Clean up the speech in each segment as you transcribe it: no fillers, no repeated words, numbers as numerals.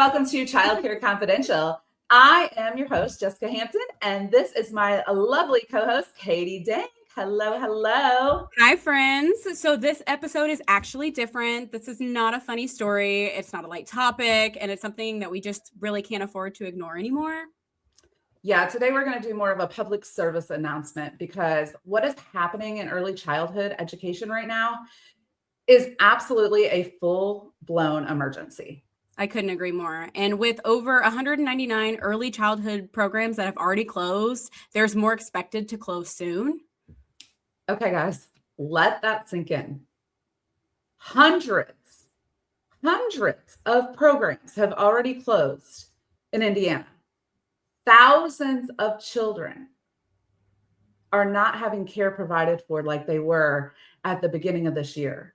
welcome to Childcare Confidential. I am your host, Jessica Hampton, and this is my lovely co-host, Katie Dank. Hello, hello. Hi, friends. So this episode is actually different. This is not a funny story. It's not a light topic, and it's something that we just really can't afford to ignore anymore. Yeah, today we're going to do more of a public service announcement because what is happening in early childhood education right now is absolutely a full-blown emergency. I couldn't agree more. And with over 199 early childhood programs that have already closed, there's more expected to close soon. Okay, guys, let that sink in. Hundreds of programs have already closed in Indiana. Thousands of children are not having care provided for like they were at the beginning of this year.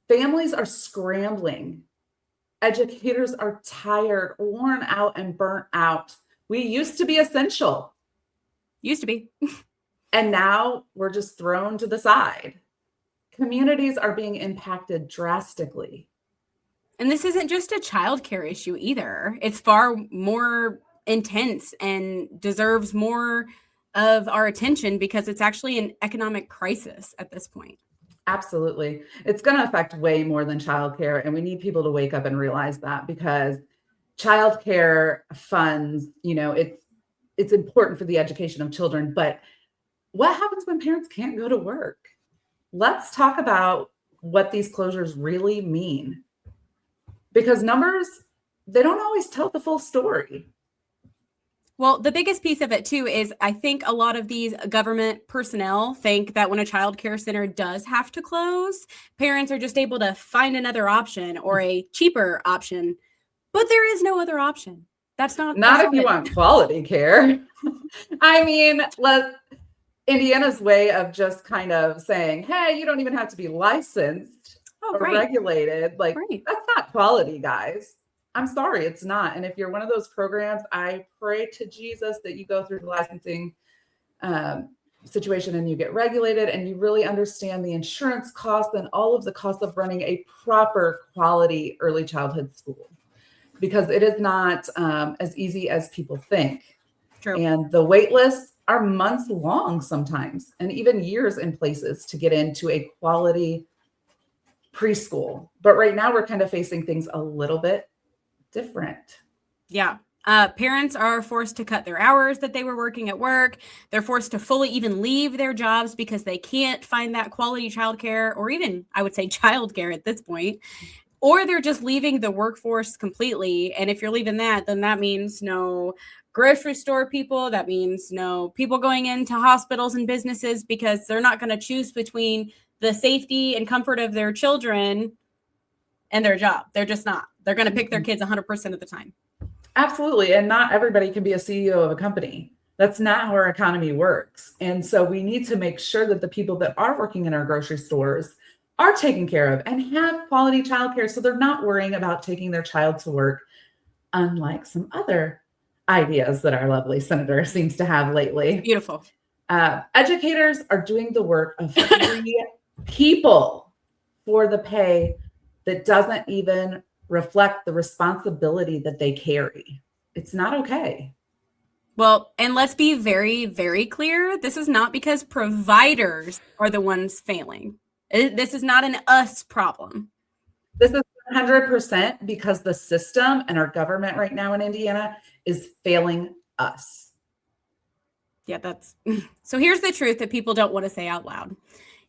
Families are scrambling. Educators are tired, worn out, and burnt out. We used to be essential. Used to be. And now we're just thrown to the side. Communities are being impacted drastically. And this isn't just a childcare issue either. It's far more intense and deserves more of our attention because it's actually an economic crisis at this point. Absolutely. It's going to affect way more than childcare. And we need people to wake up and realize that because childcare funds, it's important for the education of children. But what happens when parents can't go to work? Let's talk about what these closures really mean. Because numbers, they don't always tell the full story. Well, the biggest piece of it, too, is I think a lot of these government personnel think that when a child care center does have to close, parents are just able to find another option or a cheaper option. But there is no other option. That's not if you want quality care. I mean, Indiana's way of just kind of saying, hey, you don't even have to be licensed or regulated. That's not quality, guys. I'm sorry, it's not. And if you're one of those programs, I pray to Jesus that you go through the licensing situation and you get regulated and you really understand the insurance costs and all of the costs of running a proper quality early childhood school, because it is not as easy as people think. True. And the wait lists are months long sometimes, and even years in places to get into a quality preschool. But right now we're kind of facing things a little bit different. Yeah. Parents are forced to cut their hours that they were working at work. They're forced to fully even leave their jobs because they can't find that quality childcare, or even, I would say, childcare at this point. Or they're just leaving the workforce completely. And if you're leaving that, then that means no grocery store people. That means no people going into hospitals and businesses, because they're not going to choose between the safety and comfort of their children and their job. They're just not. They're going to pick their kids 100% of the time. Absolutely. And not everybody can be a CEO of a company. That's not how our economy works. And so we need to make sure that the people that are working in our grocery stores are taken care of and have quality childcare, so they're not worrying about taking their child to work, unlike some other ideas that our lovely senator seems to have lately. Beautiful. Educators are doing the work of 3 people for the pay that doesn't even reflect the responsibility that they carry. It's not okay. Well, and let's be very, very clear. This is not because providers are the ones failing. This is not an us problem. This is 100% because the system and our government right now in Indiana is failing us. Yeah, so here's the truth that people don't want to say out loud.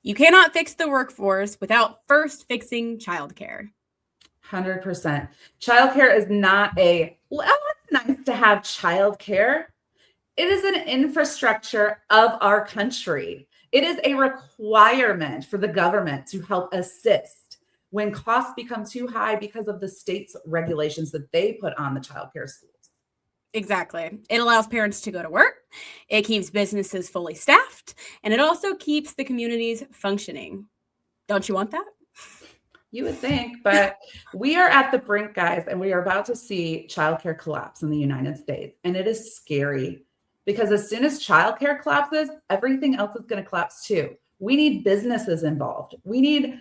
You cannot fix the workforce without first fixing childcare. 100%. Childcare is not it's nice to have childcare. It is an infrastructure of our country. It is a requirement for the government to help assist when costs become too high because of the state's regulations that they put on the childcare schools. Exactly. It allows parents to go to work. It keeps businesses fully staffed, and it also keeps the communities functioning. Don't you want that? You would think, but we are at the brink, guys, and we are about to see childcare collapse in the United States. And it is scary because as soon as childcare collapses, everything else is going to collapse too. We need businesses involved. We need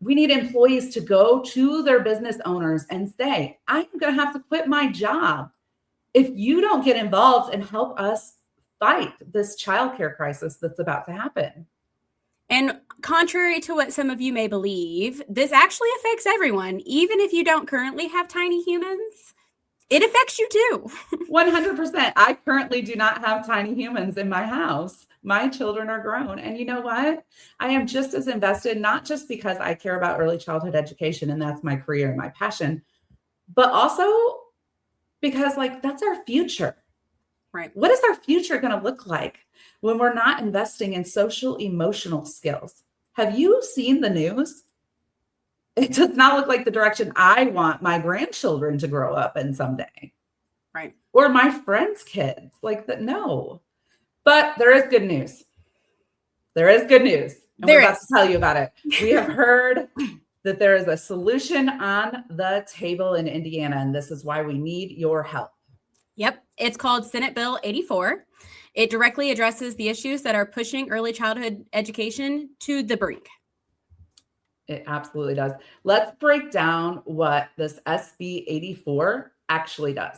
We need employees to go to their business owners and say, I'm going to have to quit my job if you don't get involved and help us fight this childcare crisis that's about to happen. And contrary to what some of you may believe, this actually affects everyone. Even if you don't currently have tiny humans, it affects you too. 100%. I currently do not have tiny humans in my house. My children are grown. And you know what? I am just as invested, not just because I care about early childhood education and that's my career and my passion, but also because that's our future. Right. What is our future going to look like when we're not investing in social emotional skills? Have you seen the news? It does not look like the direction I want my grandchildren to grow up in someday. Right. Or my friends' kids. No. But there is good news. There is good news. And we're about to tell you about it. We have heard that there is a solution on the table in Indiana, and this is why we need your help. Yep. It's called Senate Bill 84. It directly addresses the issues that are pushing early childhood education to the brink. It absolutely does. Let's break down what this SB 84 actually does.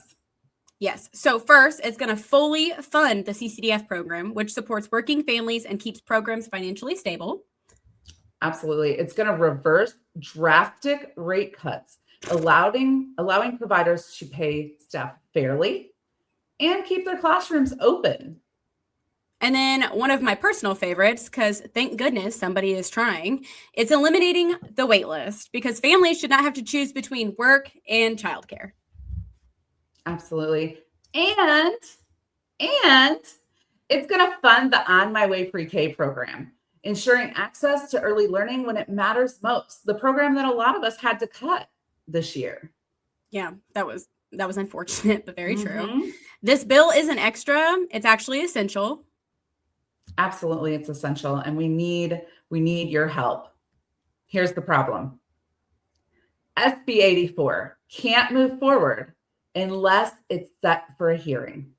Yes. So first, it's going to fully fund the CCDF program, which supports working families and keeps programs financially stable. Absolutely. It's going to reverse drastic rate cuts, allowing providers to pay staff fairly and keep their classrooms open. And then one of my personal favorites, because thank goodness somebody is trying, it's eliminating the wait list because families should not have to choose between work and childcare. Absolutely. And it's going to fund the On My Way Pre-K program, ensuring access to early learning when it matters most, the program that a lot of us had to cut this year. Yeah, that was unfortunate, but very true. This bill isn't extra. It's actually essential. Absolutely, it's essential, and we need your help. Here's the problem. SB 84 can't move forward unless it's set for a hearing.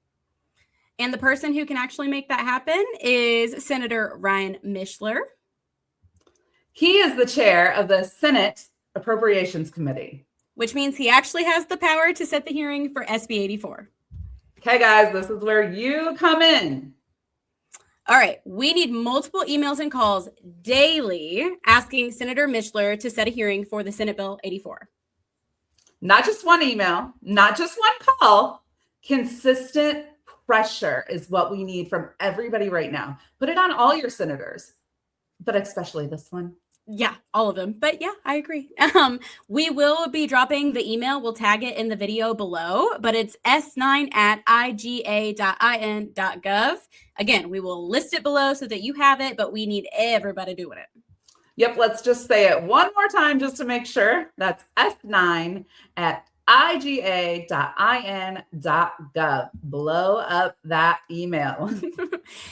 And the person who can actually make that happen is Senator Ryan Mishler. He is the chair of the Senate Appropriations Committee. Which means he actually has the power to set the hearing for SB 84. Okay, guys, this is where you come in. All right, we need multiple emails and calls daily asking Senator Mishler to set a hearing for the Senate Bill 84. Not just one email, not just one call. Consistent pressure is what we need from everybody right now. Put it on all your senators, but especially this one. Yeah, all of them. But yeah, I agree. We will be dropping the email. We'll tag it in the video below, but it's s9@iga.in.gov. Again, we will list it below so that you have it, but we need everybody doing it. Yep, let's just say it one more time just to make sure. That's s9@iga.in.gov. Blow up that email.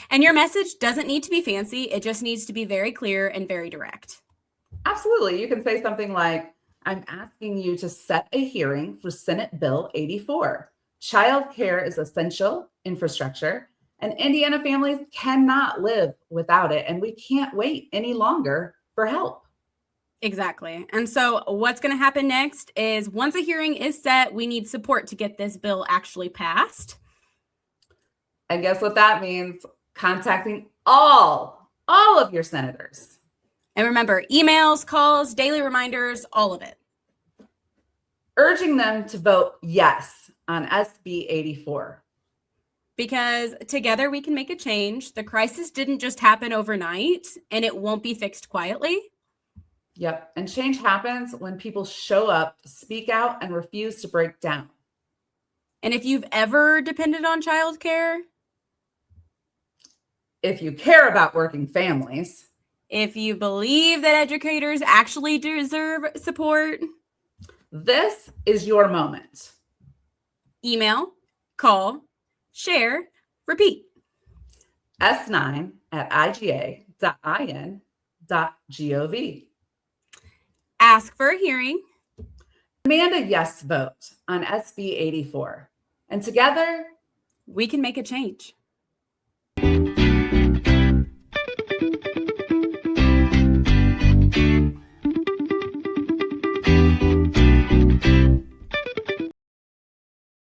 And your message doesn't need to be fancy. It just needs to be very clear and very direct. Absolutely. You can say something like, I'm asking you to set a hearing for Senate Bill 84. Childcare is essential infrastructure, and Indiana families cannot live without it, and we can't wait any longer for help. Exactly. And so what's going to happen next is once a hearing is set, we need support to get this bill actually passed. And guess what that means? Contacting all of your senators. And remember, emails, calls, daily reminders, all of it. Urging them to vote yes on SB 84. Because together we can make a change. The crisis didn't just happen overnight, and it won't be fixed quietly. Yep. And change happens when people show up, speak out, and refuse to break down. And if you've ever depended on childcare, if you care about working families, if you believe that educators actually deserve support, this is your moment. Email, call, share, repeat. s9@iga.in.gov. Ask for a hearing. Demand a yes vote on SB 84. And together, we can make a change.